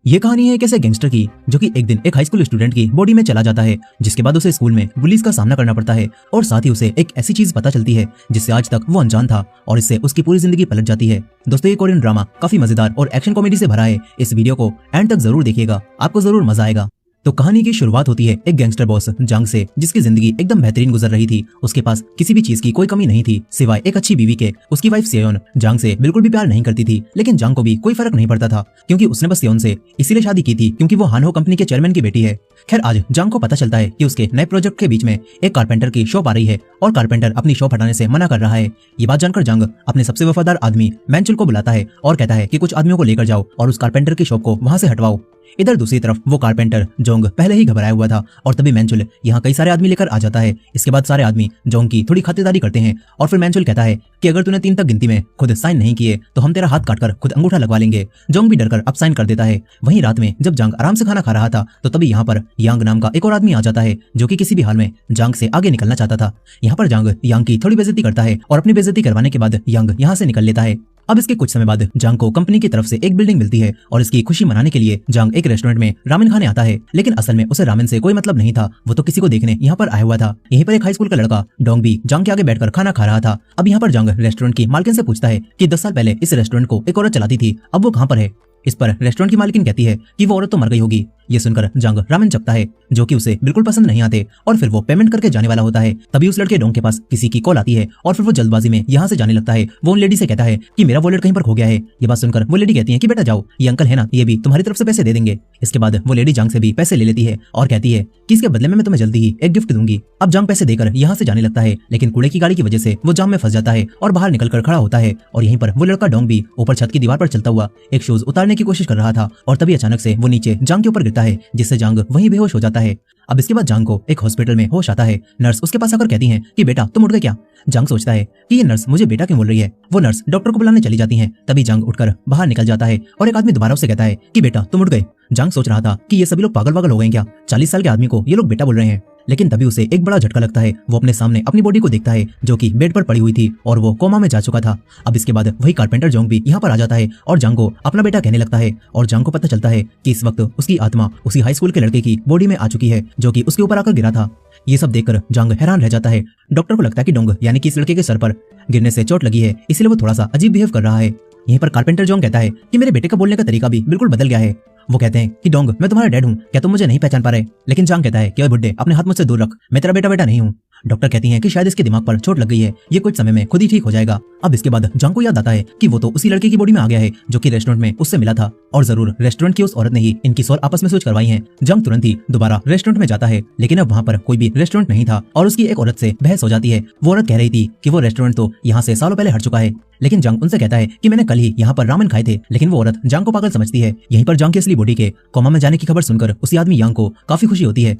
ये कहानी है एक ऐसे गैंगस्टर की जो कि एक दिन एक हाई स्कूल स्टूडेंट की बॉडी में चला जाता है, जिसके बाद उसे स्कूल में बुलीज का सामना करना पड़ता है और साथ ही उसे एक ऐसी चीज पता चलती है जिससे आज तक वो अनजान था और इससे उसकी पूरी जिंदगी पलट जाती है। दोस्तों, ये कोरियन ड्रामा काफी मजेदार और एक्शन कॉमेडी से भरा है। इस वीडियो को एंड तक जरूर देखिएगा, आपको जरूर मजा आएगा। तो कहानी की शुरुआत होती है एक गैंगस्टर बॉस जांग से, जिसकी जिंदगी एकदम बेहतरीन गुजर रही थी। उसके पास किसी भी चीज की कोई कमी नहीं थी सिवाय एक अच्छी बीवी के। उसकी वाइफ सेयोन जांग से बिल्कुल भी प्यार नहीं करती थी, लेकिन जांग को भी कोई फर्क नहीं पड़ता था क्योंकि उसने बस सेयोन से इसीलिए शादी की थी क्योंकि वो हानहो कंपनी के चेयरमैन की बेटी है। खैर, आज जांग को पता चलता है कि उसके नए प्रोजेक्ट के बीच में एक कारपेंटर की शॉप आ रही है और कारपेंटर अपनी शॉप हटाने से मना कर रहा है। ये बात जानकर जांग अपने सबसे वफादार आदमी मैनचुल को बुलाता है और कहता है कि कुछ आदमियों को लेकर जाओ और उस कारपेंटर की शॉप को वहां से हटवाओ। इधर दूसरी तरफ वो कारपेंटर जोंग पहले ही घबराया हुआ था और तभी मैनचुल यहाँ कई सारे आदमी लेकर आ जाता है। इसके बाद सारे आदमी जोंग की थोड़ी खातिरदारी करते हैं और फिर मैनचुल कहता है कि अगर तूने 3 तक गिनती में खुद साइन नहीं किए तो हम तेरा हाथ काटकर खुद अंगूठा लगवा लेंगे। जोंग भी डरकर अब साइन कर देता है। वहीं रात में जब जांग आराम से खाना खा रहा था तो तभी यहाँ पर यांग नाम का एक और आदमी आ जाता है जो कि किसी भी हाल में जांग से आगे निकलना चाहता था। यहाँ पर जांग यांग की थोड़ी बेइज्जती करता है और अपनी बेइज्जती करवाने के बाद यांग यहाँ से निकल लेता है। अब इसके कुछ समय बाद जांग को कंपनी की तरफ से एक बिल्डिंग मिलती है और इसकी खुशी मनाने के लिए जांग एक रेस्टोरेंट में रामेन खाने आता है, लेकिन असल में उसे रामेन से कोई मतलब नहीं था। वो तो किसी को देखने यहाँ पर आया हुआ था। यहीं पर एक हाई स्कूल का लड़का डोंग भी जांग के आगे बैठकर खाना खा रहा था। अब यहाँ पर जांग रेस्टोरेंट की मालकिन से पूछता है कि 10 साल पहले इस रेस्टोरेंट को एक औरत चलाती थी, अब वो कहाँ पर है। इस पर रेस्टोरेंट की मालकिन कहती है कि वो औरत तो मर गई होगी। ये सुनकर जांग रामेन चखता है जो कि उसे बिल्कुल पसंद नहीं आते और फिर वो पेमेंट करके जाने वाला होता है। तभी उस लड़के डोंग के पास किसी की कॉल आती है और फिर वो जल्दबाजी में यहाँ से जाने लगता है। वो उन लेडी से कहता है कि मेरा वॉलेट कहीं पर खो गया है। ये बात सुनकर वो लेडी कहती है कि बेटा जाओ, ये अंकल है ना, ये भी तुम्हारी तरफ से पैसे दे देंगे। इसके बाद वो लेडी जांग से भी पैसे ले लेती है और कहती है कि इसके बदले में मैं तुम्हें जल्दी ही एक गिफ्ट दूंगी। अब जांग पैसे देकर यहाँ से जाने लगता है, लेकिन कूड़े की गाड़ी की वजह से वो जाम में फंस जाता है और बाहर निकलकर खड़ा होता है। और यहीं पर वो लड़का डोंग भी ऊपर छत की दीवार पर चलता हुआ एक शूज उतारने की कोशिश कर रहा था और तभी अचानक से वो नीचे जांग के ऊपर गिरता है, जिससे जांग वहीं बेहोश हो जाता है। अब इसके बाद जांग को एक हॉस्पिटल में होश आता है। नर्स उसके पास आकर कहती है कि बेटा तुम उठ गए क्या। जांग सोचता है कि ये नर्स मुझे बेटा क्यों बोल रही है। वो नर्स डॉक्टर को बुलाने चली जाती है। तभी जांग उठकर बाहर निकल जाता है और एक आदमी दोबारा उससे कहता है कि बेटा तुम उठ गए। जांग सोच रहा था कि ये सभी लोग पागल पागल हो गए क्या, 40 साल के आदमी को ये लोग बेटा बोल रहे हैं। लेकिन तभी उसे एक बड़ा झटका लगता है। वो अपने सामने अपनी बॉडी को देखता है जो कि बेड पर पड़ी हुई थी और वो कोमा में जा चुका था। अब इसके बाद वही कारपेंटर जोंग भी यहाँ पर आ जाता है और जांग को अपना बेटा कहने लगता है और जांग को पता चलता है कि इस वक्त उसकी आत्मा उसी हाई स्कूल के लड़के की बॉडी में आ चुकी है जो कि उसके ऊपर आकर गिरा था। ये सब देखकर जांग हैरान रह जाता है। डॉक्टर को लगता है कि डोंग यानी कि इस लड़के के सर पर गिरने से चोट लगी है, इसलिए वो थोड़ा सा अजीब बिहेव कर रहा है। यहीं पर कारपेंटर जोंग कहता है कि मेरे बेटे का बोलने का तरीका भी बिल्कुल बदल गया है। वो कहते हैं कि डोंग मैं तुम्हारा डैड हूँ, क्या तुम मुझे नहीं पहचान पा रहे। लेकिन जांग कहता है कि ओए बुड्ढे, अपने हाथ मुझसे दूर रख, मैं तेरा बेटा नहीं हूँ। डॉक्टर कहती हैं कि शायद इसके दिमाग पर चोट लग गई है, ये कुछ समय में खुद ही ठीक हो जाएगा। अब इसके बाद जांग को याद आता है कि वो तो उसी लड़के की बॉडी में आ गया है जो कि रेस्टोरेंट में उससे मिला था और जरूर रेस्टोरेंट की उस औरत ने ही इनकी सोल आपस में स्विच करवाई है। जांग तुरंत ही दोबारा रेस्टोरेंट में जाता है, लेकिन अब वहाँ पर कोई भी रेस्टोरेंट नहीं था और उसकी एक औरत से बहस हो जाती है। वो औरत कह रही थी कि वो रेस्टोरेंट तो यहाँ से सालों पहले हट चुका है, लेकिन जांग उनसे कहता है कि मैंने कल ही यहाँ पर रामेन खाए थे। लेकिन वो औरत जांग को पागल समझती है। यहीं पर जांग की असली बॉडी के कोमा में जाने की खबर सुनकर उसी आदमी यांग को काफी खुशी होती है।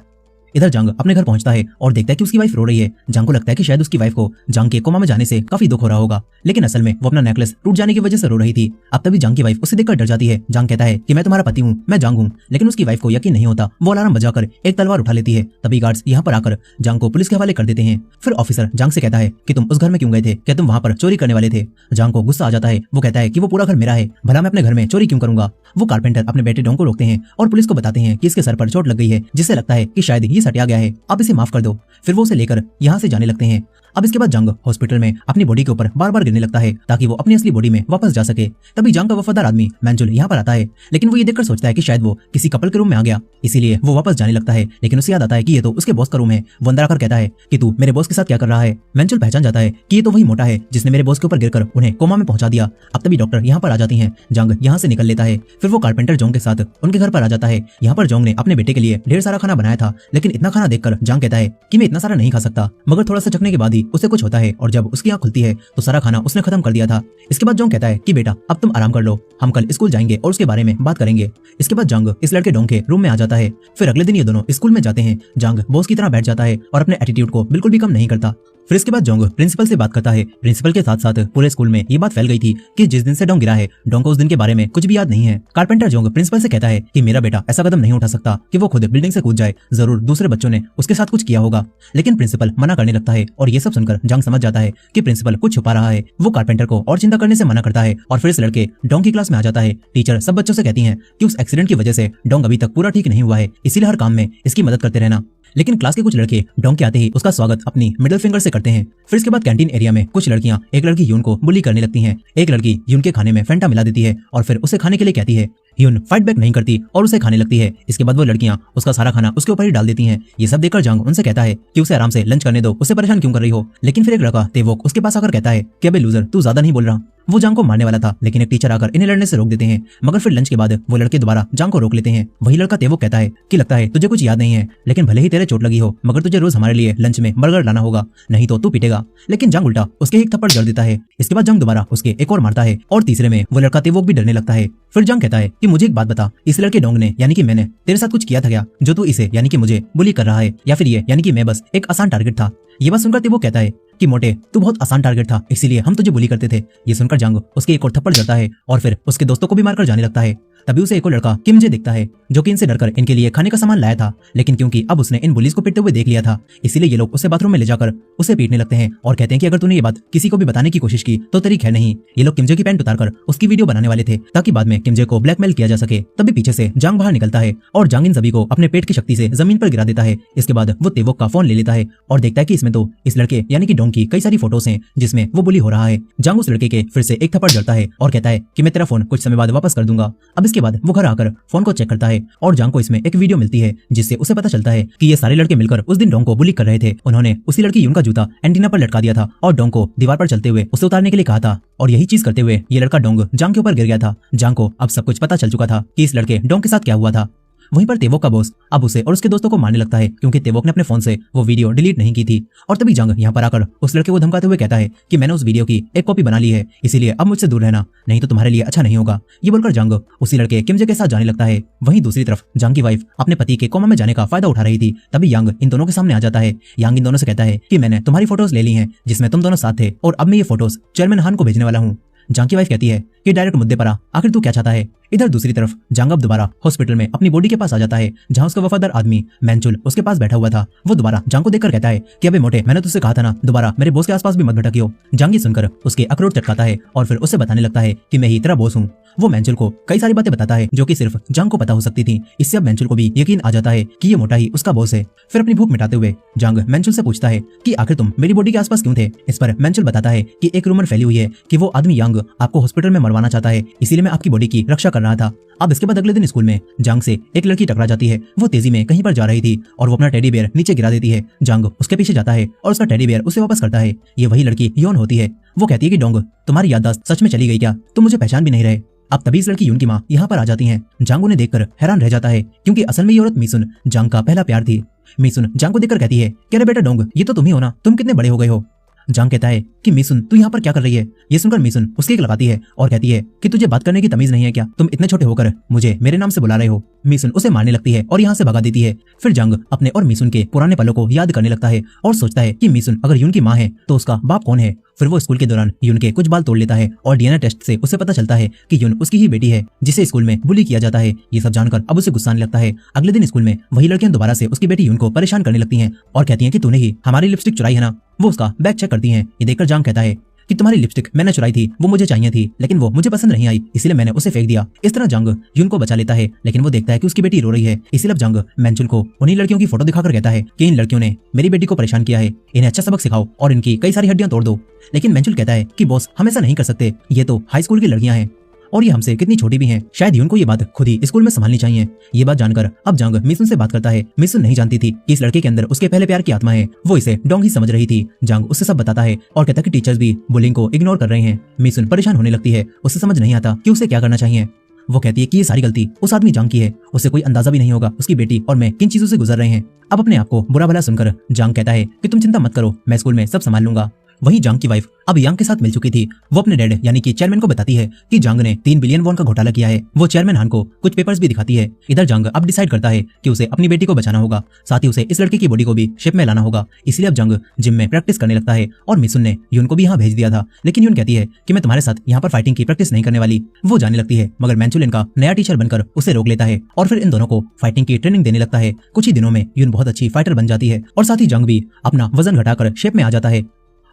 इधर जांग अपने घर पहुंचता है और देखता है कि उसकी वाइफ रो रही है। जांग को लगता है कि शायद उसकी वाइफ को जांग के कोमा में जाने से काफी दुख हो रहा होगा, लेकिन असल में वो अपना नेकलेस टूट जाने की वजह से रो रही थी। अब तभी जांग की वाइफ उसे देखकर डर जाती है। जांग कहता है कि मैं तुम्हारा पति हूँ, मैं जांग हूँ, लेकिन उसकी वाइफ को यकीन नहीं होता। वो अलार्म बजाकर एक तलवार उठा लेती है। तभी गार्ड्स यहाँ पर आकर जांग को पुलिस के हवाले कर देते हैं। फिर ऑफिसर जांग से कहता है कि तुम उस घर में क्यों गए थे, क्या तुम वहाँ पर चोरी करने वाले थे। जांग को गुस्सा आ जाता है। वो कहता है कि वो पूरा घर मेरा है, भला मैं अपने घर में चोरी क्यों करूंगा। वो कारपेंटर अपने बेटे डोंग को रोकते हैं और पुलिस को बताते हैं कि इसके सर पर चोट लग गई है, जिससे लगता है कि शायद ये सटिया गया है, आप इसे माफ कर दो। फिर वो उसे लेकर यहाँ से जाने लगते हैं। अब इसके बाद जांग हॉस्पिटल में अपनी बॉडी के ऊपर बार बार गिरने लगता है ताकि वो अपनी असली बॉडी में वापस जा सके। तभी जांग का वफादार आदमी मैनचुल यहाँ पर आता है, लेकिन वो ये देखकर सोचता है कि शायद वो किसी कपल के रूम में आ गया, इसीलिए वो वापस जाने लगता है। लेकिन उसे याद आता है कि ये तो उसके बॉस का रूम है। वो अंदर आकर कहता है कि तू मेरे बॉस के साथ क्या कर रहा है। मैनचुल पहचान जाता है कि ये तो वही मोटा है जिसने मेरे बॉस के ऊपर गिरकर उन्हें कोमा में पहुंचा दिया। अब तभी डॉक्टर यहाँ पर आ जाती है। जांग यहाँ से निकल लेता है। फिर वो कारपेंटर जोंग के साथ उनके घर पर आ जाता है। यहाँ पर जोंग ने अपने बेटे के लिए ढेर सारा खाना बनाया था, लेकिन इतना खाना देखकर जांग कहता है कि मैं इतना सारा नहीं खा सकता। मगर थोड़ा सा चखने के बाद ही उसे कुछ होता है और जब उसकी आंख खुलती है तो सारा खाना उसने खत्म कर दिया था। इसके बाद जोंग कहता है कि बेटा अब तुम आराम कर लो, हम कल स्कूल जाएंगे और उसके बारे में बात करेंगे। इसके बाद जांग इस लड़के डोंग के रूम में आ जाता है। फिर अगले दिन ये दोनों स्कूल में जाते हैं। जांग बॉस की तरह बैठ जाता है और अपने एटीट्यूड को बिल्कुल भी कम नहीं करता। फिर इसके बाद जोंग प्रिंसिपल से बात करता है। प्रिंसिपल के साथ साथ पूरे स्कूल में ये बात फैल गई थी कि जिस दिन से डोंग गिरा है, डोंग को उस दिन के बारे में कुछ भी याद नहीं है। कारपेंटर जोंग प्रिंसिपल से कहता है कि मेरा बेटा ऐसा कदम नहीं उठा सकता कि वो खुद बिल्डिंग से कूद जाए, जरूर दूसरे बच्चों ने उसके साथ कुछ किया होगा। लेकिन प्रिंसिपल मना करने लगता है और ये सब सुनकर जंग समझ जाता है कि प्रिंसिपल कुछ छुपा रहा है। वो कारपेंटर को और चिंता करने से मना करता है और फिर इस लड़के डोंग की क्लास में आ जाता है। टीचर सब बच्चों से कहती है कि उस एक्सीडेंट की वजह से डोंग अभी तक पूरा ठीक नहीं हुआ है, इसीलिए हर काम में इसकी मदद करते रहना। लेकिन क्लास के कुछ लड़के डोंग के आते ही उसका स्वागत अपनी मिडिल फिंगर से करते हैं। फिर इसके बाद कैंटीन एरिया में कुछ लड़कियां एक लड़की यून को बुली करने लगती हैं। एक लड़की यून के खाने में फैंटा मिला देती है और फिर उसे खाने के लिए कहती है। यून फाइट बैक नहीं करती और उसे खाने लगती है। इसके बाद वो लड़कियां उसका सारा खाना उसके ऊपर ही डाल देती हैं। ये सब देखकर जंग उनसे कहता है कि उसे आराम से लंच करने दो, उसे परेशान क्यों कर रही हो। लेकिन फिर एक लड़का तेवोक उसके पास आकर कहता है कि अबे लूजर, तू ज्यादा नहीं बोल रहा। वो जांग को मारने वाला था, लेकिन एक टीचर आकर इन्हें लड़ने से रोक देते हैं। मगर फिर लंच के बाद वो लड़के दोबारा जांग को रोक लेते हैं। वही लड़का तेवोक कहता है कि लगता है तुझे कुछ याद नहीं है, लेकिन भले ही तेरे चोट लगी हो मगर तुझे रोज हमारे लिए लंच में बर्गर लाना होगा, नहीं तो तू पिटेगा। लेकिन जांग उल्टा उसके एक थप्पड़ जड़ देता है। इसके बाद जंग दोबारा उसके एक और मारता है और तीसरे में वो लड़का तेवोक भी डरने लगता है। फिर जंग कहता है कि मुझे एक बात बता, इस लड़के डोंग ने यानी कि मैंने तेरे साथ कुछ किया था क्या, जो तू इसे यानी कि मुझे बुली कर रहा है, या फिर ये यानी कि मैं बस एक आसान टारगेट था। ये बात सुनकर तेवोक कहता है कि मोटे, तू बहुत आसान टारगेट था, इसीलिए हम तुझे बुली करते थे। ये सुनकर जंग उसके एक और थप्पड़ जड़ता है और फिर उसके दोस्तों को भी मारकर जाने लगता है। तभी उसे एक और लड़का किमजे दिखता है जो कि इनसे डरकर इनके लिए खाने का सामान लाया था, लेकिन क्योंकि अब उसने इन बुलीज को पीटते हुए देख लिया था, इसीलिए ये लोग उसे बाथरूम में ले जाकर उसे पीटने लगते हैं और कहते हैं कि अगर तूने ये बात किसी को भी बताने की कोशिश की तो तेरी खैर नहीं। ये लोग किमजे की पैंट उतारकर उसकी वीडियो बनाने वाले थे ताकि बाद में किमजे को ब्लैकमेल किया जा सके। तभी पीछे से जांग बाहर निकलता है और जांग इन सभी को अपने पेट की शक्ति से जमीन पर गिरा देता है। इसके बाद वो तेवोक का फोन ले लेता है और देखता है कि इसमें तो इस लड़के यानी कि डोंग की कई सारी फोटोज हैं जिसमें वो बुली हो रहा है। जांग उस लड़के के फिर से एक थप्पड़ जड़ता है और कहता है कि मैं तेरा फोन कुछ समय बाद वापस कर दूंगा। अब इसके बाद वो घर आकर फोन को चेक करता है और जांग को इसमें एक वीडियो मिलती है जिससे उसे पता चलता है कि ये सारे लड़के मिलकर उस दिन डोंग को बुली कर रहे थे। उन्होंने उसी लड़की यून का जूता एंटीना पर लटका दिया था और डोंग को दीवार पर चलते हुए उसे उतारने के लिए कहा था, और यही चीज करते हुए ये लड़का डोंग जांग के ऊपर गिर गया था। जांग को अब सब कुछ पता चल चुका था कि इस लड़के डोंग के साथ क्या हुआ था। वहीं पर तेवोक का बॉस अब उसे और उसके दोस्तों को मारने लगता है क्योंकि तेवोक ने अपने फोन से वो वीडियो डिलीट नहीं की थी। और तभी जंग यहाँ पर आकर उस लड़के को धमकाते हुए कहता है कि मैंने उस वीडियो की एक कॉपी बना ली है, इसीलिए अब मुझसे दूर रहना, नहीं तो तुम्हारे लिए अच्छा नहीं होगा। ये बोलकर जंग उसी लड़के किमजे के साथ जाने लगता है। वहीं दूसरी तरफ जंग की वाइफ अपने पति के कोमा में जाने का फायदा उठा रही थी। तभी यांग इन दोनों के सामने आ जाता है। यांग इन दोनों से कहता है कि मैंने तुम्हारी फोटोज ले ली हैं जिसमें तुम दोनों साथ थे और अब मैं ये फोटोज चेयरमैन हान को भेजने वाला हूँ। जांग की वाइफ कहती है कि डायरेक्ट मुद्दे पर आ, आखिर तू क्या चाहता है। इधर दूसरी तरफ जांग अब दोबारा हॉस्पिटल में अपनी बॉडी के पास आ जाता है जहां उसका वफादार आदमी मैंचुल उसके पास बैठा हुआ था। वो दोबारा जांग को देखकर कहता है कि अबे मोटे, मैंने तुझसे कहा था ना दोबारा मेरे बॉस के आसपास भी मत भटकियो। जांग ये सुनकर उसके अखरोट चटकाता है और फिर उसे बताने लगता है कि मैं ही तेरा बॉस हूँ। वो मैंचुल को कई सारी बातें बताता है जो कि सिर्फ जांग को पता हो सकती थी। इससे अब मैंचुल को भी यकीन आ जाता है कि ये मोटा ही उसका बॉस है। फिर अपनी भूख मिटाते हुए जांग मैंचुल से पूछता है कि आखिर तुम मेरी बॉडी के आसपास क्यों थे। इस पर मैंचुल बताता है कि एक रूमर फैली हुई है कि वो आदमी यांग आपको हॉस्पिटल में मरवाना चाहता है, इसीलिए मैं आपकी बॉडी की रक्षा कर रहा था। अब इसके बाद अगले दिन स्कूल में जांग से एक लड़की टकरा जाती है। वो तेजी में कहीं पर जा रही थी और वो अपना टेडी बेयर नीचे गिरा देती है। जांग उसके पीछे जाता है और उसका टेडी बेयर उसे वापस करता है। ये वही लड़की योन होती है। वो कहती है कि डोंग, तुम्हारी याददाश्त सच में चली गई क्या, तुम मुझे पहचान भी नहीं रहे। अब तभी इस लड़की यून की माँ यहाँ पर आ जाती हैं। जांग उन्हें देखकर हैरान रह जाता है क्योंकि असल में ये औरत मीसुन जांग का पहला प्यार थी। मीसुन जांग को देखकर कहती है कि अरे बेटा डोंग, ये तो तुम ही हो ना, तुम कितने बड़े हो गए हो। जांग कहता है कि मीसुन तू यहाँ पर क्या कर रही है। ये सुनकर मीसुन उसकी एक लगाती है और कहती है कि तुझे बात करने की तमीज नहीं है क्या, तुम इतने छोटे होकर मुझे मेरे नाम से बुला रहे हो। मीसुन उसे मारने लगती है और यहाँ से भगा देती है। फिर जांग अपने और मीसुन के पुराने पलों को याद करने लगता है और सोचता है कि मीसुन अगर यून की माँ है तो उसका बाप कौन है। फिर वो स्कूल के दौरान यून के कुछ बाल तोड़ लेता है और डीएनए टेस्ट से उसे पता चलता है कि यून उसकी ही बेटी है जिसे स्कूल में बुली किया जाता है। ये सब जानकर अब उसे गुस्सा आने लगता है। अगले दिन स्कूल में वही लड़कियां दोबारा से उसकी बेटी यून को परेशान करने लगती हैं और कहती हैं कि तूने ही हमारी लिपस्टिक चुराई है ना। वो उसका बैग चेक करती हैं। ये देखकर जांग कहता है कि तुम्हारी लिपस्टिक मैंने चुराई थी, वो मुझे चाहिए थी, लेकिन वो मुझे पसंद नहीं आई, इसलिए मैंने उसे फेंक दिया। इस तरह जांग यून को बचा लेता है, लेकिन वो देखता है कि उसकी बेटी रो रही है। इसीलिए जांग मैंचुल को उन्हीं लड़कियों की फोटो दिखाकर कहता है कि इन लड़कियों ने मेरी बेटी को परेशान किया है, इन्हें अच्छा सबक सिखाओ और इनकी कई सारी हड्डियां तोड़ दो। लेकिन मैंचुल कहता है कि बॉस, हम ऐसा नहीं कर सकते, ये तो हाई स्कूल की लड़कियां हैं और ये हमसे कितनी छोटी भी हैं, शायद यून को ये बात खुद ही स्कूल में संभालनी चाहिए। ये बात जानकर अब जांग मिसुन से बात करता है। मिसुन नहीं जानती थी कि इस लड़के के अंदर उसके पहले प्यार की आत्मा है। वो इसे डोंग ही समझ रही थी। जांग उससे सब बताता है और कहता है कि टीचर्स भी बुलिंग को इग्नोर कर रहे हैं। मिसुन परेशान होने लगती है, उसे समझ नहीं आता कि उसे क्या करना चाहिए। वो कहती है कि ये सारी गलती उस आदमी जांग की है, उसे कोई अंदाजा भी नहीं होगा उसकी बेटी और मैं किन चीजों से गुजर रहे हैं। अब अपने आप को बुरा भला सुनकर जांग कहता है कि तुम चिंता मत करो, मैं स्कूल में सब संभाल लूंगा। वहीं जांग की वाइफ अब यांग के साथ मिल चुकी थी। वो अपने डैड यानी कि चेयरमैन को बताती है कि जांग ने 3 बिलियन वॉन का घोटाला किया है। वो चेयरमैन हान को कुछ पेपर्स भी दिखाती है। इधर जांग अब डिसाइड करता है कि उसे अपनी बेटी को बचाना होगा, साथ ही उसे इस लड़के की बॉडी को भी शेप में लाना होगा। इसलिए अब जांग जिम में प्रैक्टिस करने लगता है और मिसुन ने यून को भी यहाँ भेज दिया था, लेकिन यून कहती है कि मैं तुम्हारे साथ यहाँ पर फाइटिंग की प्रैक्टिस नहीं करने वाली। वो जाने लगती है, मगर मैंचुलिन का नया टीचर बनकर उसे रोक लेता है और फिर इन दोनों को फाइटिंग की ट्रेनिंग देने लगता है। कुछ ही दिनों में यून बहुत अच्छी फाइटर बन जाती है और साथ ही जांग भी अपना वजन घटाकर शेप में आ जाता है।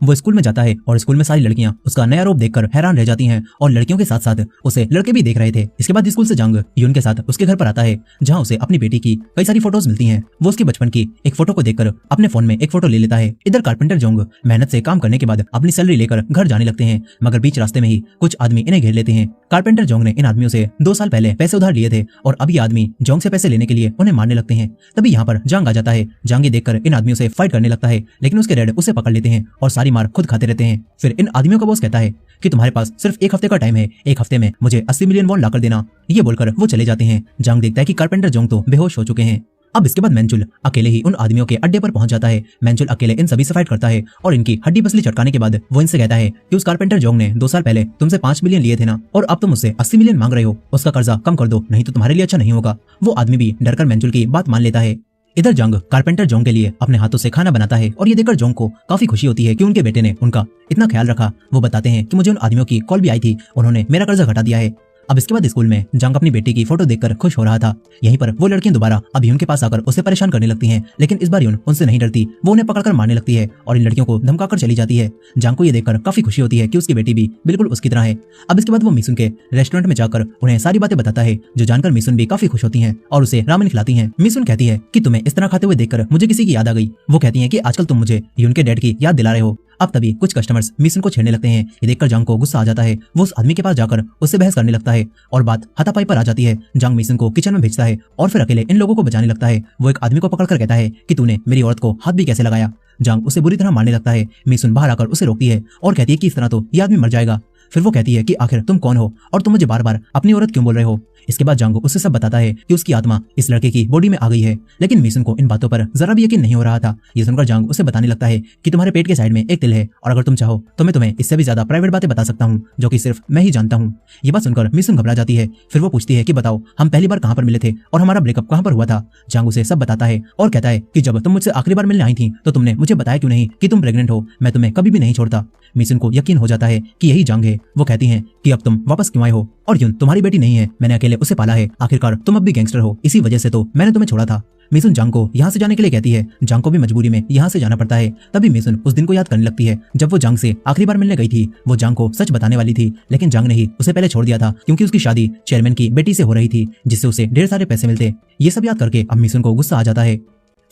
वो स्कूल में जाता है और स्कूल में सारी लड़कियां उसका नया रूप देखकर हैरान रह जाती हैं और लड़कियों के साथ साथ उसे लड़के भी देख रहे थे। इसके बाद स्कूल से जांग यून के साथ उसके घर पर आता है, जहां उसे अपनी बेटी की कई सारी फोटोज मिलती हैं। वो उसके बचपन की एक फोटो को देखकर अपने फोन में एक फोटो ले लेता है। इधर कारपेंटर जोंग मेहनत से काम करने के बाद अपनी सैलरी लेकर घर जाने लगते हैं, मगर बीच रास्ते में ही कुछ आदमी इन्हें घेर लेते हैं। कारपेंटर जोंग ने इन आदमियों से 2 साल पहले पैसे उधार लिए थे और अब ये आदमी जोंग से पैसे लेने के लिए उन्हें मारने लगते हैं। तभी यहाँ पर जांग आ जाता है। जांग ये देखकर इन आदमियों से फाइट करने लगता है, लेकिन उसके डैड उसे पकड़ लेते हैं और सारी मार खुद खाते रहते हैं। फिर इन आदमियों का बॉस कहता है कि तुम्हारे पास सिर्फ 1 हफ्ते का टाइम है, 1 हफ्ते में मुझे 80 मिलियन वॉन लाकर देना। ये बोलकर वो चले जाते हैं। जांग देखता है कि कारपेंटर जोंग तो बेहोश हो चुके हैं। अब इसके बाद मैंचुल अकेले ही उन आदमियों के अड्डे पर पहुंच जाता है। मैंचुल अकेले इन सभी से फाइट करता है और इनकी हड्डी पसली चटकाने के बाद वो इनसे कहता है कि उस कारपेंटर जोंग ने 2 साल पहले तुमसे 5 मिलियन लिए थे ना, और अब तुम मुझसे 80 मिलियन मांग रहे हो। उसका कर्जा कम कर दो, नहीं तो तुम्हारे लिए अच्छा नहीं होगा। वो आदमी भी डरकर मैंचुल की बात मान लेता है। इधर जांग कारपेंटर जोंग के लिए अपने हाथों से खाना बनाता है और ये देखकर जोंग को काफी खुशी होती है कि उनके बेटे ने उनका इतना ख्याल रखा। वो बताते हैं कि मुझे उन आदमियों की कॉल भी आई थी, उन्होंने मेरा कर्जा घटा दिया है। अब इसके बाद स्कूल में जांग अपनी बेटी की फोटो देखकर खुश हो रहा था। यहीं पर वो लड़कियां दोबारा अब यून के पास आकर उसे परेशान करने लगती हैं, लेकिन इस बार यून उनसे नहीं डरती। वो उन्हें पकड़कर मारने लगती है और इन लड़कियों को धमकाकर चली जाती है। जांग को ये देखकर काफी खुशी होती है कि उसकी बेटी भी बिल्कुल उसकी तरह है। अब इसके बाद वो मिसुन के रेस्टोरेंट में जाकर उन्हें सारी बातें बताता है, जो जानकर मिसुन भी काफी खुश होती है और उसे रामेन खिलाती है। मिसुन कहती है कि तुम्हें इस तरह खाते हुए देखकर मुझे किसी की याद आ गई। वो कहती है कि आजकल तुम मुझे यून के डैड की याद दिला रहे हो। अब तभी कुछ कस्टमर्स मिसुन को छेड़ने लगते हैं। ये देखकर जांग को गुस्सा आ जाता है। वो उस आदमी के पास जाकर उससे बहस करने लगता है और बात हाथापाई पर आ जाती है। जांग मिसुन को किचन में भेजता है और फिर अकेले इन लोगों को बचाने लगता है। वो एक आदमी को पकड़कर कहता है कि तूने मेरी औरत को हाथ भी कैसे लगाया। जांग उसे बुरी तरह मारने लगता है। मिसुन बाहर आकर उसे रोकती है और कहती है कि इस तरह तो ये आदमी मर जाएगा। फिर वो कहती है कि आखिर तुम कौन हो और तुम मुझे बार बार अपनी औरत क्यों बोल रहे हो। इसके बाद जांग उसे सब बताता है कि उसकी आत्मा इस लड़के की बॉडी में आ गई है, लेकिन मिसुन को इन बातों पर जरा भी यकीन नहीं हो रहा था। ये सुनकर जांग उसे बताने लगता है कि तुम्हारे पेट के साइड में एक तिल है और अगर तुम चाहो तो मैं तुम्हें इससे भी ज्यादा प्राइवेट बातें बता सकता हूँ, जो कि सिर्फ मैं ही जानता हूँ। ये बात सुनकर मिसुन घबरा जाती है। फिर वो पूछती है कि बताओ हम पहली बार कहाँ पर मिले थे और हमारा ब्रेकअप कहाँ पर हुआ था। जांग उसे सब बताता है और कहता है कि जब तुम मुझसे आखिरी बार मिलने आई थी तो तुमने मुझे बताया क्यों नहीं कि तुम प्रेग्नेंट हो। मैं तुम्हें कभी भी नहीं छोड़ता। मिसुन को यकीन हो जाता है कि यही जांग है। वो कहती हैं कि अब तुम वापस क्यों आए हो और यून तुम्हारी बेटी नहीं है, मैंने अकेले उसे पाला है। आखिरकार तुम अब भी गैंगस्टर हो, इसी वजह से तो मैंने तुम्हें छोड़ा था। मिसुन जांग को यहाँ से जाने के लिए कहती है। जांग को भी मजबूरी में यहाँ से जाना पड़ता है। तभी मिसुन उस दिन को याद करने लगती है जब वो जांग से आखिरी बार मिलने गई थी। वो जांग को सच बताने वाली थी, लेकिन जांग ने ही उसे पहले छोड़ दिया था क्योंकि उसकी शादी चेयरमैन की बेटी से हो रही थी, जिससे उसे ढेर सारे पैसे मिलते। ये सब याद करके अब मिसुन को गुस्सा आ जाता है।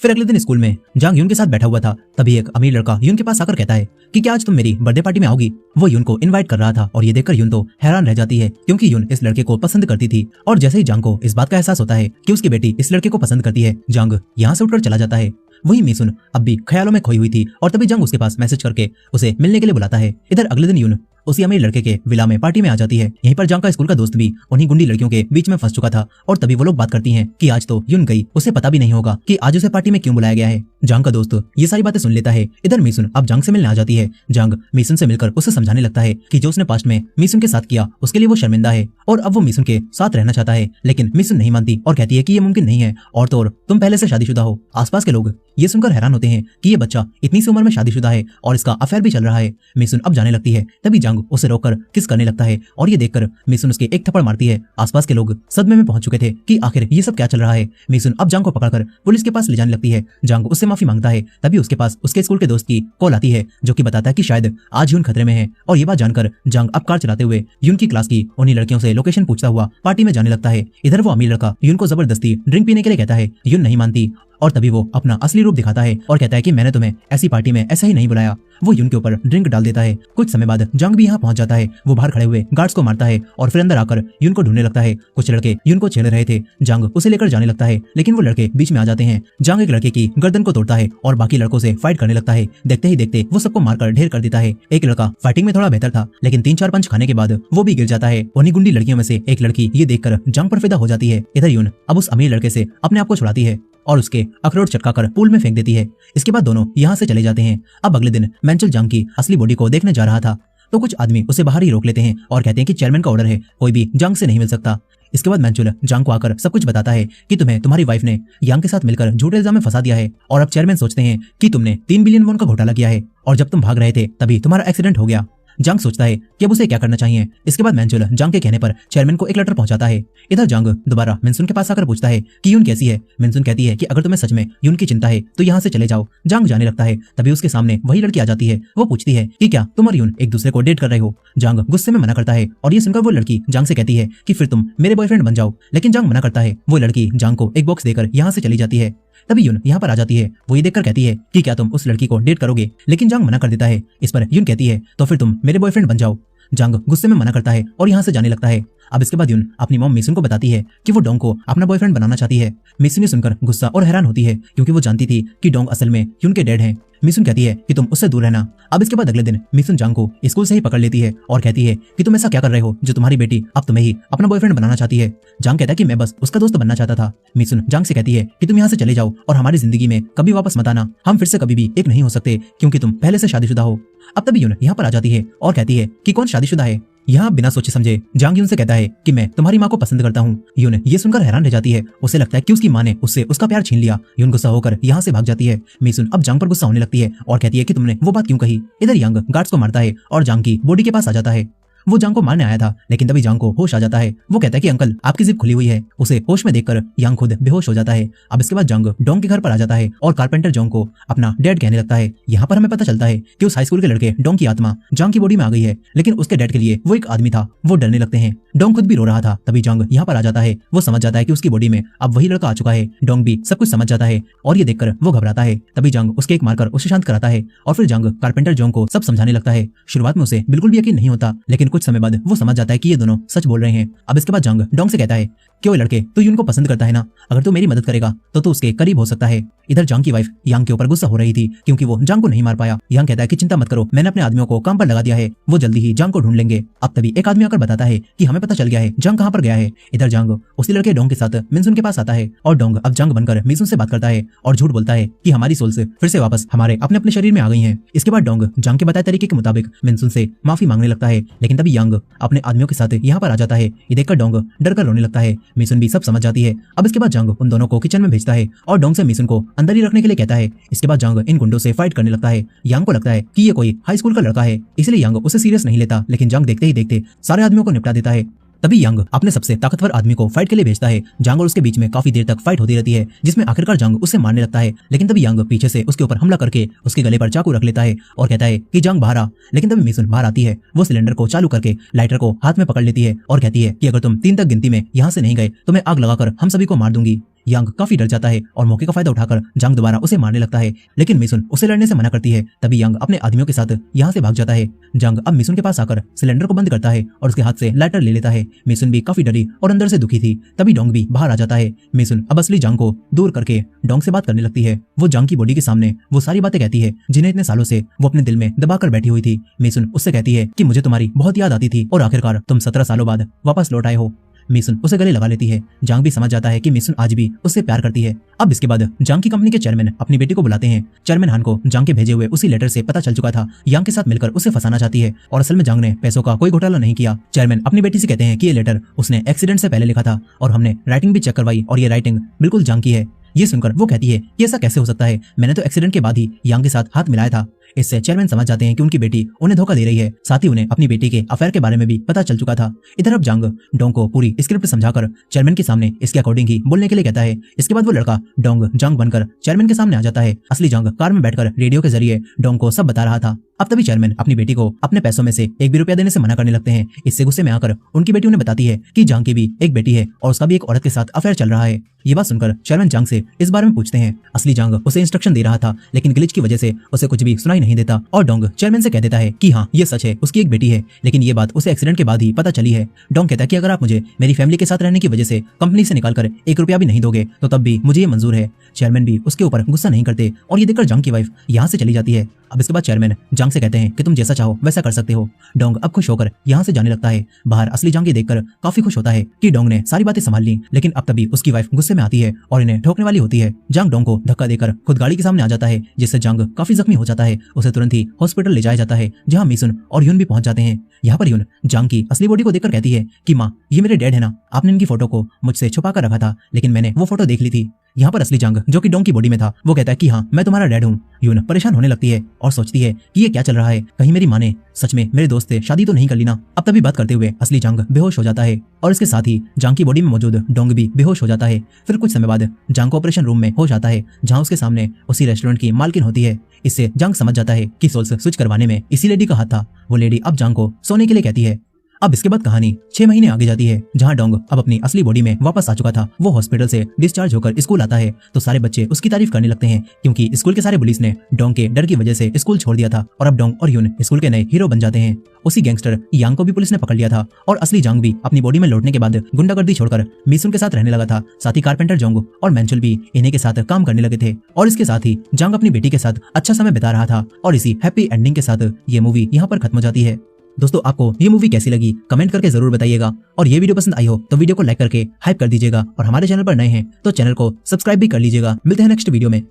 फिर अगले दिन स्कूल में जांग यून के साथ बैठा हुआ था। तभी एक अमीर लड़का यून के पास आकर कहता है कि क्या आज तुम मेरी बर्थडे पार्टी में आओगी। वो यून को इनवाइट कर रहा था और ये देखकर यून तो हैरान रह जाती है, क्योंकि यून इस लड़के को पसंद करती थी। और जैसे ही जांग को इस बात का एहसास होता है कि उसकी बेटी इस लड़के को पसंद करती है, जांग यहाँ से उठकर चला जाता है। वही मिसुन अब भी ख्यालों में खोई हुई थी और तभी जांग उसके पास मैसेज करके उसे मिलने के लिए बुलाता है। इधर अगले दिन यून उसी अमीर लड़के के विला में पार्टी में आ जाती है। यहीं पर जांग का स्कूल का दोस्त भी उन्हीं गुंडी लड़कियों के बीच में फंस चुका था और तभी वो लोग बात करती हैं कि आज तो यून गई, उसे पता भी नहीं होगा कि आज उसे पार्टी में क्यों बुलाया गया है। जांग का दोस्त ये सारी बातें सुन लेता है। इधर मिसुन अब जांग से मिलने आ जाती है। जांग मिसुन से मिलकर उसे समझाने लगता है कि जो उसने पास्ट में मिसुन के साथ किया उसके लिए वो शर्मिंदा है और अब वो मिसुन के साथ रहना चाहता है, लेकिन मिसुन नहीं मानती और कहती है कि ये मुमकिन नहीं है और तो और तुम पहले से शादीशुदा हो। आसपास के लोग ये सुनकर हैरान होते हैं कि ये बच्चा इतनी सी उम्र में शादीशुदा है और इसका अफेयर भी चल रहा है। मिसुन अब जाने लगती है। तभी जांग उसे रोककर किस करने लगता है और ये देखकर मिसुन उसके एक थप्पड़ मारती है। आसपास के लोग सदमे में पहुंच चुके थे कि आखिर ये सब क्या चल रहा है। मिसुन अब जांग को पकड़कर पुलिस के पास ले जाने लगती है। जांग उससे माफी मांगता है। तभी उसके पास उसके स्कूल के दोस्त की कॉल आती है, जो कि बताता है कि शायद आज यून खतरे में है। और ये बात जानकर जांग अब कार चलाते हुए यून की क्लास की उन्हीं लड़कियों से लोकेशन पूछता हुआ पार्टी में जाने लगता है। इधर वो अमीर लड़का यून को जबरदस्ती ड्रिंक पीने के लिए कहता है। यून नहीं मानती और तभी वो अपना असली रूप दिखाता है और कहता है कि मैंने तुम्हें ऐसी पार्टी में ऐसा ही नहीं बुलाया। वो यून के ऊपर ड्रिंक डाल देता है। कुछ समय बाद जांग भी यहाँ पहुंच जाता है। वो बाहर खड़े हुए गार्ड्स को मारता है और फिर अंदर आकर यून को ढूंढने लगता है। कुछ लड़के यून को छेड़ रहे थे। जांग उसे लेकर जाने लगता है, लेकिन वो लड़के बीच में आ जाते हैं। जांग एक लड़के की गर्दन को तोड़ता है और बाकी लड़कों से फाइट करने लगता है। देखते ही देखते वो सबको मारकर ढेर कर देता है। एक लड़का फाइटिंग में थोड़ा बेहतर था, लेकिन 3-4 पंच खाने के बाद वो भी गिर जाता है। उन्हीं गुंडी लड़कियों में से एक लड़की ये देखकर जांग पर फिदा हो जाती है। इधर यून अब उस अमीर लड़के से अपने आप को छुड़ाती है और उसके अखरोट चटकाकर पूल में फेंक देती है। इसके बाद दोनों यहाँ से चले जाते हैं। अब अगले दिन मैंचल जांग की असली बॉडी को देखने जा रहा था तो कुछ आदमी उसे बाहर ही रोक लेते हैं और कहते हैं कि चेयरमैन का ऑर्डर है, कोई भी जांग से नहीं मिल सकता। इसके बाद मैंचुल जांग को आकर सब कुछ बताता है कि तुम्हें तुम्हारी वाइफ ने यांग के साथ मिलकर झूठे इल्जाम में फंसा दिया है और अब चेयरमैन सोचते हैं कि तुमने 3 बिलियन वॉन का घोटाला किया है और जब तुम भाग रहे थे तभी तुम्हारा एक्सीडेंट हो गया। जांग सोचता है कि अब उसे क्या करना चाहिए। इसके बाद मैंचुल जांग के कहने पर चेयरमैन को एक लेटर पहुंचाता है। इधर जांग दोबारा मिनसुन के पास आकर पूछता है कि यून कैसी है। मिनसुन कहती है कि अगर तुम्हें सच में यून की चिंता है तो यहाँ से चले जाओ। जांग जाने लगता है, तभी उसके सामने वही लड़की आ जाती है। वो पूछती है कि क्या तुम और यून एक दूसरे को डेट कर रहे हो। जांग गुस्से में मना करता है और ये सुनकर वो लड़की जांग से कहती है कि फिर तुम मेरे बॉयफ्रेंड बन जाओ, लेकिन जांग मना करता है। वो लड़की जांग को एक बॉक्स देकर यहाँ से चली जाती है। तभी यून यहाँ पर आ जाती है। वो ये देखकर कहती है कि क्या तुम उस लड़की को डेट करोगे, लेकिन जांग मना कर देता है। इस पर यून कहती है तो फिर तुम मेरे बॉयफ्रेंड बन जाओ। जांग गुस्से में मना करता है और यहाँ से जाने लगता है। अब इसके बाद यून अपनी मॉम मिसुन को बताती है कि वो डोंग को अपना बॉयफ्रेंड बनाना चाहती है। मिसुन ने सुनकर गुस्सा और हैरान होती है क्योंकि वो जानती थी कि डोंग असल में यून के डैड हैं। मिसुन कहती है कि तुम उससे दूर रहना। अब इसके बाद अगले दिन मिसुन जांग को स्कूल से ही पकड़ लेती है और कहती है कि तुम ऐसा क्या कर रहे हो जो तुम्हारी बेटी अब तुम्हें ही अपना बॉयफ्रेंड बनाना चाहती है। जांग कहता है कि मैं बस उसका दोस्त बनना चाहता था। मिसुन जांग से कहती है कि तुम यहाँ से चले जाओ और हमारी जिंदगी में कभी वापस मत आना। हम फिर से कभी भी एक नहीं हो सकते क्योंकि तुम पहले से शादीशुदा हो। अब तभी यून यहाँ पर आ जाती है और कहती है कि कौन शादीशुदा है। यहाँ बिना सोचे समझे जांग यून से कहता है कि मैं तुम्हारी माँ को पसंद करता हूँ। यून ये सुनकर हैरान रह जाती है। उसे लगता है कि उसकी माँ ने उससे उसका प्यार छीन लिया। यून गुस्सा होकर यहाँ से भाग जाती है। मिसुन अब जांग पर गुस्सा होने लगती है और कहती है कि तुमने वो बात क्यों कही। इधर यांग गार्ड्स को मारता है और जांग की बॉडी के पास आ जाता है। वो जांग को मारने आया था, लेकिन तभी जांग को होश आ जाता है। वो कहता है कि अंकल आपकी जिप खुली हुई है। उसे होश में देखकर यांग खुद बेहोश हो जाता है। अब इसके बाद जांग डोंग के घर पर आ जाता है और कारपेंटर जोंग को अपना डैड कहने लगता है। यहाँ पर हमें पता चलता है कि उस हाई स्कूल के लड़के डोंग की आत्मा जांग की बॉडी में आ गई है, लेकिन उसके डैड के लिए वो एक आदमी था। वो डरने लगते हैं। डोंग खुद भी रो रहा था। तभी जांग यहाँ पर आ जाता है। वो समझ जाता है कि उसकी बॉडी में अब वही लड़का आ चुका है। डोंग भी सब कुछ समझ जाता है और ये देखकर वो घबराता है। तभी जांग उसके एक मारकर उसे शांत कराता है और फिर जांग कारपेंटर जोंग को सब समझाने लगता है। शुरुआत में उसे बिल्कुल भी यकीन नहीं होता, लेकिन कुछ समय बाद वो समझ जाता है कि ये दोनों सच बोल रहे हैं। अब इसके बाद जांग डोंग से कहता है कि वो लड़के तू यून को पसंद करता है ना, अगर तू मेरी मदद करेगा तो तू उसके करीब हो सकता है। इधर जांग की वाइफ यांग के ऊपर गुस्सा हो रही थी क्योंकि वो जांग को नहीं मार पाया। यांग कहता है कि चिंता मत करो, मैंने अपने आदमियों को काम पर लगा दिया है, वो जल्दी ही जांग को ढूंढ लेंगे। अब तभी एक आदमी आकर बताता है कि हमें पता चल गया है जांग कहाँ पर गया है। इधर जांग उसी लड़के डोंग के साथ मिनसुन के पास आता है और डोंग अब जांग बनकर मिनसुन से बात करता है और झूठ बोलता है कि हमारी सोल्स फिर से वापस हमारे अपने अपने शरीर में आ गई हैं। इसके बाद डोंग जांग के बताए तरीके के मुताबिक मिनसुन से माफी मांगने लगता है, लेकिन तभी यांग अपने आदमियों के साथ यहाँ पर आ जाता है। ये देखकर डोंग डर कर रोने लगता है। मिनसुन भी सब समझ जाती है। अब इसके बाद जांग उन दोनों को किचन में भेजता है और डोंग से मिनसुन को अंदर ही रखने के लिए कहता है। इसके बाद जांग इन गुंडों से फाइट करने लगता है। यांग को लगता है कि ये कोई हाई स्कूल का लड़का है, इसलिए यांग उसे सीरियस नहीं लेता, लेकिन जांग देखते ही देखते सारे आदमियों को निपटा देता है। तभी यांग अपने सबसे ताकतवर आदमी को फाइट के लिए भेजता है। जांग और उसके बीच में काफी देर तक फाइट होती रहती है, जिसमें आखिरकार जांग उसे मारने लगता है, लेकिन तभी यांग पीछे से उसके ऊपर हमला करके उसके गले पर चाकू रख लेता है और कहता है कि जांग बाहर आ। लेकिन तभी मिसुन बाहर आती है। वो सिलेंडर को चालू करके लाइटर को हाथ में पकड़ लेती है और कहती है कि अगर तुम 3 तक गिनती में यहाँ से नहीं गए तो मैं आग लगाकर हम सभी को मार दूंगी। यांग काफी डर जाता है और मौके का फायदा उठाकर जांग दोबारा उसे मारने लगता है, लेकिन मिसुन उसे लड़ने से मना करती है। तभी यांग अपने आदमियों के साथ यहाँ से भाग जाता है। जांग अब मिसुन के पास आकर सिलेंडर को बंद करता है और उसके हाथ से लाइटर ले लेता है। मिसुन भी काफी डरी और अंदर से दुखी थी। तभी डोंग भी बाहर आ जाता है। मिसुन अब असली जांग को दूर करके डोंग से बात करने लगती है। वो जांग की बॉडी के सामने वो सारी बातें कहती है जिन्हें इतने सालों से वो अपने दिल में दबा कर बैठी हुई थी। मिसुन उससे कहती है कि मुझे तुम्हारी बहुत याद आती थी और आखिरकार तुम 17 सालों बाद वापस लौट आए हो। मिसुन उसे गले लगा लेती है। जांग भी समझ जाता है कि मिसुन आज भी उससे प्यार करती है। अब इसके बाद जांग की कंपनी के चेयरमैन अपनी बेटी को बुलाते हैं। चेयरमैन हान को जांग के भेजे हुए उसी लेटर से पता चल चुका था यांग के साथ मिलकर उसे फंसाना चाहती है और असल में जांग ने पैसों का कोई घोटाला नहीं किया। चेयरमैन अपनी बेटी से कहते हैं कि ये लेटर उसने एक्सीडेंट से पहले लिखा था और हमने राइटिंग भी चेक करवाई और ये राइटिंग बिल्कुल जांग की है। ये सुनकर वो कहती है कि ऐसा कैसे हो सकता है, मैंने तो एक्सीडेंट के बाद ही यांग के साथ हाथ मिलाया था। इससे चेयरमैन समझ जाते हैं कि उनकी बेटी उन्हें धोखा दे रही है। साथ ही उन्हें अपनी बेटी के अफेयर के बारे में भी पता चल चुका था। इधर अब जांग डोंग को पूरी स्क्रिप्ट समझाकर चेयरमैन के सामने इसके अकॉर्डिंग ही बोलने के लिए कहता है। इसके बाद वो लड़का डोंग जांग बनकर चेयरमैन के सामने आ जाता है। असली जांग कार में बैठकर रेडियो के जरिए डोंग को सब बता रहा था। अब तभी चेयरमैन अपनी बेटी को अपने पैसों में से 1 भी रुपया देने से मना करने लगते हैं। इससे गुस्से में आकर उनकी बेटी उन्हें बताती है कि जांग की भी एक बेटी है और उसका भी एक औरत के साथ अफेयर चल रहा है। ये बात सुनकर चेयरमैन जांग से इस बारे में पूछते हैं। असली जांग उसे इंस्ट्रक्शन दे रहा था, लेकिन ग्लिच की वजह से उसे कुछ भी सुनाई नहीं देता और डोंग चेयरमैन से कह देता है कि हाँ ये सच है, उसकी एक बेटी है, लेकिन ये बात उसे एक्सीडेंट के बाद ही पता चली है। डोंग कहता है कि अगर आप मुझे मेरी फैमिली के साथ रहने की वजह से कंपनी से निकालकर 1 रुपया भी नहीं दोगे तो तब भी मुझे ये मंजूर है। चेयरमैन भी उसके ऊपर गुस्सा नहीं करते और ये देखकर जांग की वाइफ यहाँ से चली जाती है। अब इसके बाद चेयरमैन जांग से कहते हैं कि तुम जैसा चाहो वैसा कर सकते हो। डोंग अब खुश होकर यहाँ से जाने लगता है। बाहर असली जांग ये देखकर काफी खुश होता है कि डोंग ने सारी बातें संभाल ली, लेकिन अब तभी उसकी वाइफ गुस्से में आती है और इन्हें ठोकने वाली होती है। जांग डोंग को धक्का देकर खुद गाड़ी के सामने आ जाता है, जिससे जांग काफी जख्मी हो जाता है। उसे तुरंत ही हॉस्पिटल ले जाया जाता है, जहाँ मीसुन और यून भी पहुंच जाते हैं। यहाँ पर यून जांग की असली बॉडी को देखकर कहती है कि माँ, ये मेरे डैड है ना, आपने इनकी फोटो को मुझसे छुपा कर रखा था, लेकिन मैंने वो फोटो देख ली थी। यहाँ पर असली जांग जो कि डोंग की बॉडी में था वो कहता है कि हाँ, मैं तुम्हारा डैड हूँ। यून परेशान होने लगती है और सोचती है कि ये क्या चल रहा है, कहीं मेरी माँ ने सच में मेरे दोस्त से शादी तो नहीं कर ली ना। अब तभी बात करते हुए असली जांग बेहोश हो जाता है और इसके साथ ही जांग की बॉडी में मौजूद डोंग भी बेहोश हो जाता है। फिर कुछ समय बाद जांग को ऑपरेशन रूम में हो जाता है, जहाँ उसके सामने उसी रेस्टोरेंट की मालकिन होती है। इससे जांग समझ जाता है कि सोल्स स्विच करवाने में इसी लेडी का हाथ था। वो लेडी अब जांग को सोने के लिए कहती है। अब इसके बाद कहानी 6 महीने आगे जाती है, जहाँ डोंग अब अपनी असली बॉडी में वापस आ चुका था। वो हॉस्पिटल से डिस्चार्ज होकर स्कूल आता है तो सारे बच्चे उसकी तारीफ करने लगते हैं, क्योंकि स्कूल के सारे पुलिस ने डोंग के डर की वजह से स्कूल छोड़ दिया था और अब डोंग और यून स्कूल के नए हीरो बन जाते हैं। उसी गैंगस्टर यांग को भी पुलिस ने पकड़ लिया था और असली जांग भी अपनी बॉडी में लौटने के बाद गुंडागर्दी छोड़कर मीसुन के साथ रहने लगा था। साथ ही कारपेंटर जोंग और मैंचुल भी इन्हीं के साथ काम करने लगे थे और इसके साथ ही जांग अपनी बेटी के साथ अच्छा समय बिता रहा था। और इसी हैप्पी एंडिंग के साथ ये मूवी यहाँ पर खत्म हो जाती है। दोस्तों, आपको ये मूवी कैसी लगी कमेंट करके जरूर बताइएगा और ये वीडियो पसंद आई हो तो वीडियो को लाइक करके हाइप कर दीजिएगा और हमारे चैनल पर नए हैं तो चैनल को सब्सक्राइब भी कर लीजिएगा। मिलते हैं नेक्स्ट वीडियो में।